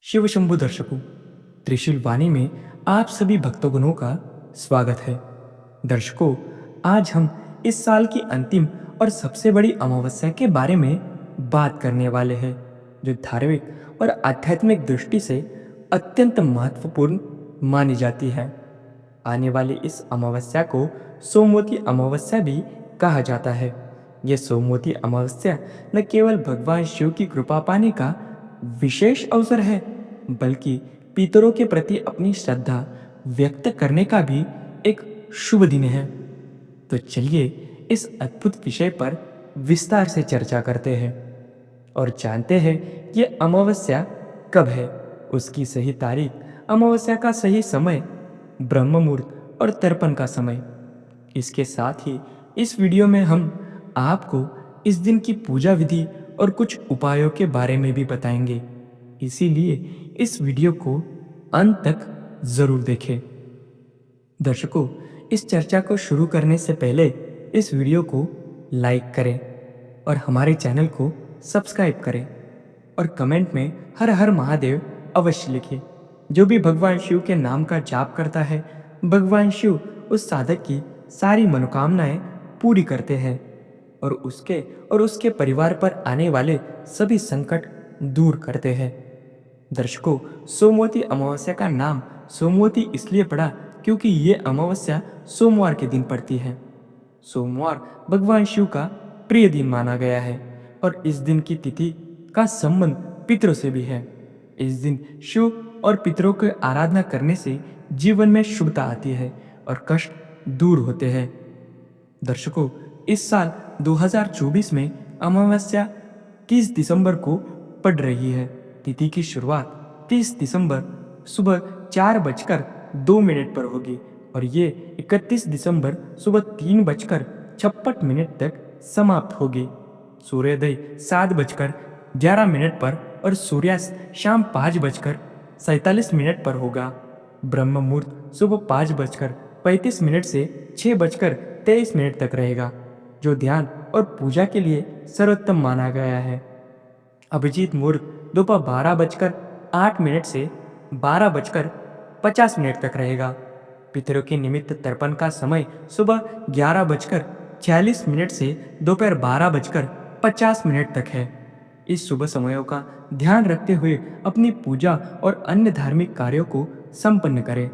शिव शंभु दर्शकों, त्रिशूल वाणी में आप सभी भक्तगणों का स्वागत है। दर्शकों, आज हम इस साल की अंतिम और सबसे बड़ी अमावस्या के बारे में बात करने वाले हैं, जो धार्मिक और आध्यात्मिक दृष्टि से अत्यंत महत्वपूर्ण मानी जाती है। आने वाली इस अमावस्या को सोमवती अमावस्या भी कहा जाता है। यह सोमवती अमावस्या न केवल भगवान शिव की कृपा पाने का विशेष अवसर है, बल्कि पितरों के प्रति अपनी श्रद्धा व्यक्त करने का भी एक शुभ दिन है। तो चलिए इस अद्भुत विषय पर विस्तार से चर्चा करते हैं और जानते हैं कि ये अमावस्या कब है, उसकी सही तारीख, अमावस्या का सही समय, ब्रह्म मुहूर्त और तर्पण का समय। इसके साथ ही इस वीडियो में हम आपको इस दिन की पूजा विधि और कुछ उपायों के बारे में भी बताएंगे। इसीलिए इस वीडियो को अंत तक जरूर देखें। दर्शकों, इस चर्चा को शुरू करने से पहले इस वीडियो को लाइक करें और हमारे चैनल को सब्सक्राइब करें और कमेंट में हर हर महादेव अवश्य लिखें। जो भी भगवान शिव के नाम का जाप करता है, भगवान शिव उस साधक की सारी मनोकामनाएं पूरी करते हैं और उसके परिवार पर आने वाले सभी संकट दूर करते हैं। दर्शकों, सोमवती अमावस्या का नाम सोमवती इसलिए पड़ा क्योंकि ये अमावस्या सोमवार के दिन पड़ती है। सोमवार भगवान शिव का प्रिय दिन माना गया है और इस दिन की तिथि का संबंध पितरों से भी है। इस दिन शिव और पितरों की आराधना करने से जीवन में शुभता आती है और कष्ट दूर होते हैं। दर्शकों, इस साल 2024 में अमावस्या 30 दिसंबर को पड़ रही है। तिथि की शुरुआत 30 दिसंबर सुबह 4:02 पर होगी और ये 31 दिसंबर सुबह 3:56 तक समाप्त होगी। सूर्योदय 7:11 पर और सूर्यास्त शाम 5:47 पर होगा। ब्रह्म मुहूर्त सुबह 5:35 से 6:23 तक रहेगा, जो ध्यान और पूजा के लिए सर्वोत्तम माना गया है। अभिजीत मुहूर्त दोपहर 12:08 से 12:50 तक रहेगा। पितरों के निमित्त तर्पण का समय सुबह 11:46 से दोपहर 12:50 तक है। इस शुभ समयों का ध्यान रखते हुए अपनी पूजा और अन्य धार्मिक कार्यों को संपन्न करें।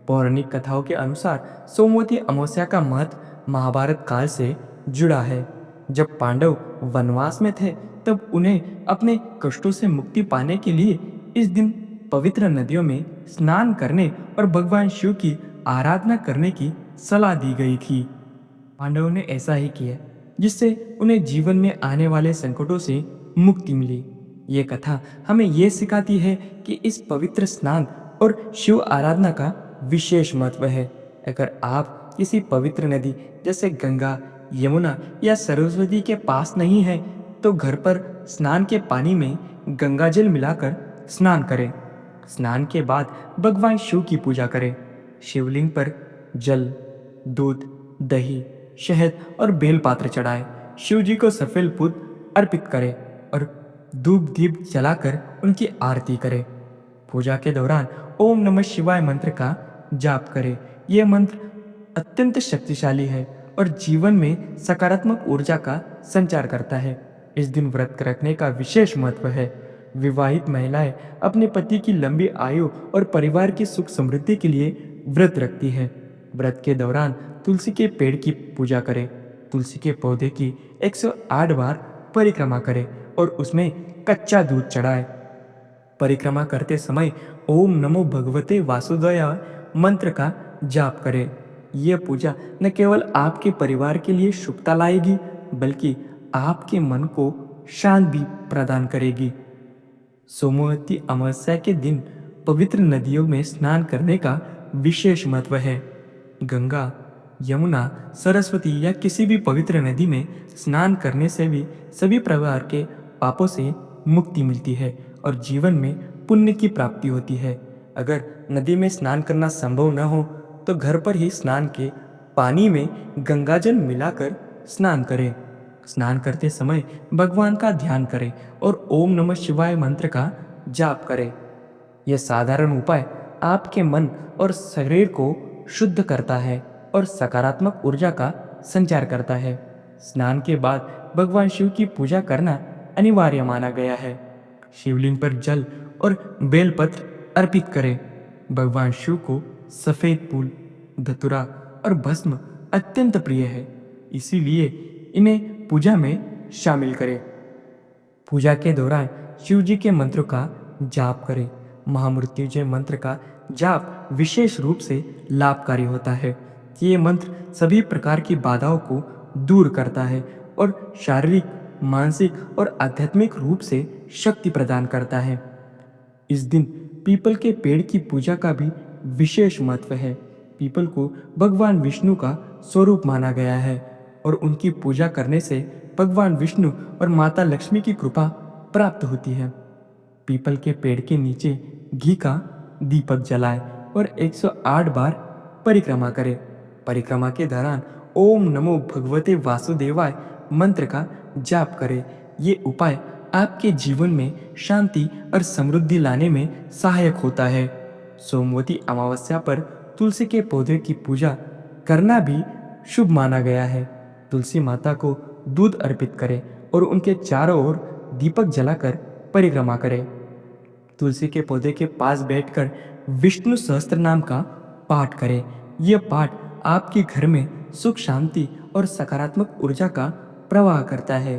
पौराणिक कथाओं के अनुसार सोमवती अमावस्या का महत्व महाभारत काल से जुड़ा है। जब पांडव वनवास में थे, तब उन्हें अपने कष्टों से मुक्ति पाने के लिए इस दिन पवित्र नदियों में स्नान करने और भगवान शिव की आराधना करने की सलाह दी गई थी। पांडवों ने ऐसा ही किया, जिससे उन्हें जीवन में आने वाले संकटों से मुक्ति मिली। ये कथा हमें ये सिखाती है कि इस पवित्र स्नान और शिव आराधना का विशेष महत्व है। अगर आप किसी पवित्र नदी जैसे गंगा, यमुना या सरस्वती के पास नहीं है, तो घर पर स्नान के पानी में गंगाजल मिलाकर स्नान करें। स्नान के बाद भगवान शिव की पूजा करें। शिवलिंग पर जल, दूध, दही, शहद और बेलपात्र चढ़ाएं। शिव जी को सफेद फूल अर्पित करें और धूप दीप जलाकर उनकी आरती करें। पूजा के दौरान ओम नमः शिवाय मंत्र का जाप करें। यह मंत्र अत्यंत शक्तिशाली है और जीवन में सकारात्मक ऊर्जा का संचार करता है। इस दिन व्रत रखने का विशेष महत्व है। विवाहित महिलाएं अपने पति की लंबी आयु और परिवार की सुख समृद्धि के लिए व्रत रखती है। व्रत के दौरान तुलसी के पेड़ की पूजा करें। तुलसी के पौधे की 108 बार परिक्रमा करें और उसमें कच्चा दूध चढ़ाएं। परिक्रमा करते समय ओम नमो भगवते वासुदेवाय मंत्र का जाप करें। यह पूजा न केवल आपके परिवार के लिए शुभता लाएगी, बल्कि आपके मन को शांति भी प्रदान करेगी। सोमवती अमावस्या के दिन पवित्र नदियों में स्नान करने का विशेष महत्व है। गंगा, यमुना, सरस्वती या किसी भी पवित्र नदी में स्नान करने से भी सभी प्रकार के पापों से मुक्ति मिलती है और जीवन में पुण्य की प्राप्ति होती है। अगर नदी में स्नान करना संभव न हो, तो घर पर ही स्नान के पानी में गंगाजल मिलाकर स्नान करें। स्नान करते समय भगवान का ध्यान करें और ओम नमः शिवाय मंत्र का जाप करें। यह साधारण उपाय आपके मन और शरीर को शुद्ध करता है और सकारात्मक ऊर्जा का संचार करता है। स्नान के बाद भगवान शिव की पूजा करना अनिवार्य माना गया है। शिवलिंग पर जल और बेलपत्र अर्पित करें। भगवान शिव को सफेद फूल, धतूरा और भस्म अत्यंत प्रिय है, इसीलिए इन्हें पूजा में शामिल करें। पूजा के दौरान शिव जी के मंत्र का जाप करें। महामृत्युंजय मंत्र का जाप विशेष रूप से लाभकारी होता है। ये मंत्र सभी प्रकार की बाधाओं को दूर करता है और शारीरिक, मानसिक और आध्यात्मिक रूप से शक्ति प्रदान करता है। इस दिन पीपल के पेड़ की पूजा का भी विशेष महत्व है। पीपल को भगवान विष्णु का स्वरूप माना गया है और उनकी पूजा करने से भगवान विष्णु और माता लक्ष्मी की कृपा प्राप्त होती है। पीपल के पेड़ के नीचे घी का दीपक जलाएं और 108 बार परिक्रमा करें। परिक्रमा के दौरान ओम नमो भगवते वासुदेवाय मंत्र का जाप करें। ये उपाय आपके जीवन में शांति और समृद्धि लाने में सहायक होता है। सोमवती अमावस्या पर तुलसी के पौधे की पूजा करना भी शुभ माना गया है। तुलसी माता को दूध अर्पित करें और उनके चारों ओर दीपक जलाकर परिक्रमा करें। तुलसी के पौधे के पास बैठकर विष्णु सहस्त्र नाम का पाठ करें। यह पाठ आपके घर में सुख, शांति और सकारात्मक ऊर्जा का प्रवाह करता है।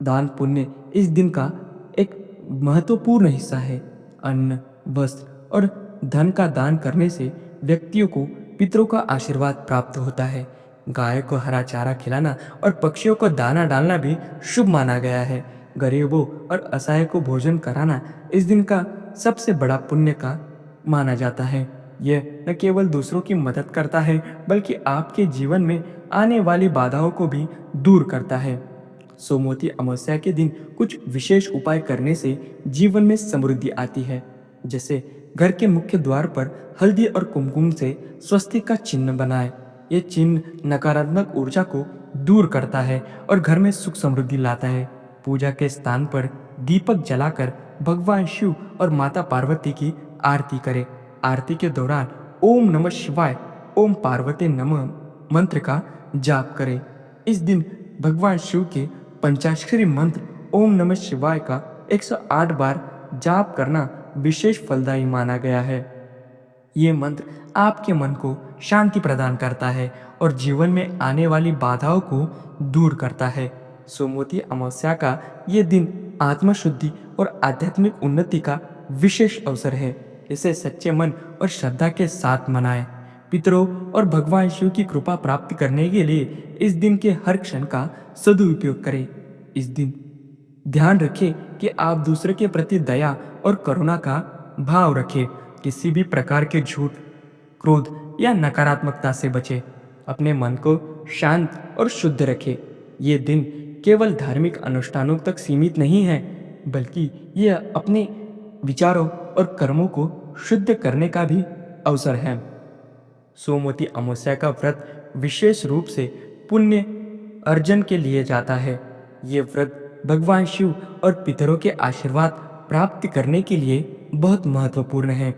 दान पुण्य इस दिन का एक महत्वपूर्ण हिस्सा है। अन्न, वस्त्र और धन का दान करने से व्यक्तियों को पितरों का आशीर्वाद प्राप्त होता है। गाय को हरा चारा खिलाना और पक्षियों को दाना डालना भी शुभ माना गया है। गरीबों और असहाय को भोजन कराना इस दिन का सबसे बड़ा पुण्य का माना जाता है। यह न केवल दूसरों की मदद करता है, बल्कि आपके जीवन में आने वाली बाधाओं को भी दूर करता है। सोमवती अमावस्या के दिन कुछ विशेष उपाय करने से जीवन में समृद्धि आती है। जैसे घर के मुख्य द्वार पर हल्दी और कुमकुम से स्वस्तिक का चिन्ह बनाएं। ये चिन्ह नकारात्मक ऊर्जा को दूर करता है और घर में सुख समृद्धि लाता है। पूजा के स्थान पर दीपक जलाकर भगवान शिव और माता पार्वती की आरती करें। आरती के दौरान ओम नमः शिवाय, ओम पार्वती नमः मंत्र का जाप करें। इस दिन भगवान शिव के पंचाक्षरी मंत्र ओम नमः शिवाय का 108 बार जाप करना विशेष फलदायी माना गया है। ये मंत्र आपके मन को शांति प्रदान करता है और जीवन में आने वाली बाधाओं को दूर करता है। सोमवती अमावस्या का ये दिन आत्मशुद्धि और आध्यात्मिक उन्नति का विशेष अवसर है। इसे सच्चे मन और श्रद्धा के साथ मनाएं। पितरों और भगवान शिव की कृपा प्राप्त करने के लिए इस दिन के हर क्षण का सदुपयोग करें। इस दिन ध्यान रखें कि आप दूसरे के प्रति दया और करुणा का भाव रखें। किसी भी प्रकार के झूठ, क्रोध या नकारात्मकता से बचें। अपने मन को शांत और शुद्ध रखें। ये दिन केवल धार्मिक अनुष्ठानों तक सीमित नहीं है, बल्कि यह अपने विचारों और कर्मों को शुद्ध करने का भी अवसर है। सोमवती अमावस्या का व्रत विशेष रूप से पुण्य अर्जन के लिए जाता है। ये व्रत भगवान शिव और पितरों के आशीर्वाद प्राप्त करने के लिए बहुत महत्वपूर्ण है।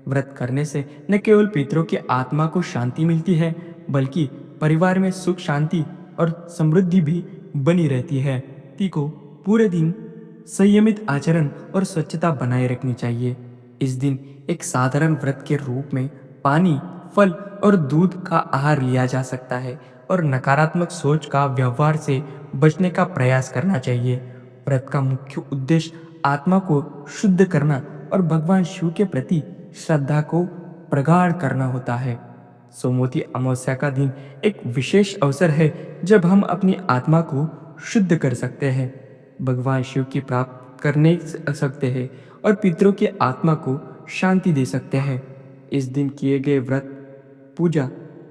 व्रत करने से न केवल पितरों की आत्मा को शांति मिलती है, बल्कि परिवार में सुख, शांति और समृद्धि भी बनी रहती है। व्यक्ति को पूरे दिन संयमित आचरण और स्वच्छता बनाए रखनी चाहिए। इस दिन एक साधारण व्रत के रूप में पानी, फल और दूध का आहार लिया जा सकता है और नकारात्मक सोच का व्यवहार से बचने का प्रयास करना चाहिए। व्रत का मुख्य उद्देश्य आत्मा को शुद्ध करना और भगवान शिव के प्रति श्रद्धा को प्रगाढ़ करना होता है। सोमवती अमावस्या का दिन एक विशेष अवसर है जब हम अपनी आत्मा को शुद्ध कर सकते हैं, भगवान शिव की प्राप्त करने सकते हैं और पितरों की आत्मा को शांति दे सकते हैं। इस दिन किए गए व्रत, पूजा,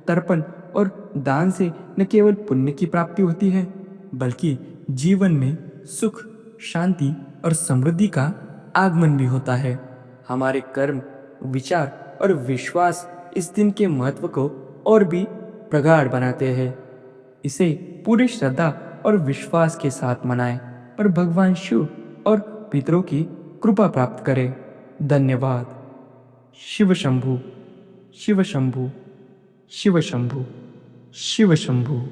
तर्पण और दान से न केवल पुण्य की प्राप्ति होती है, बल्कि जीवन में सुख, शांति और समृद्धि का आगमन भी होता है। हमारे कर्म, विचार और विश्वास इस दिन के महत्व को और भी प्रगाढ़ बनाते हैं। इसे पूरी श्रद्धा और विश्वास के साथ मनाएं और भगवान शिव और पितरों की कृपा प्राप्त करें। धन्यवाद। शिव शंभु, शिव शंभु, शिव शंभु, शिव शंभु।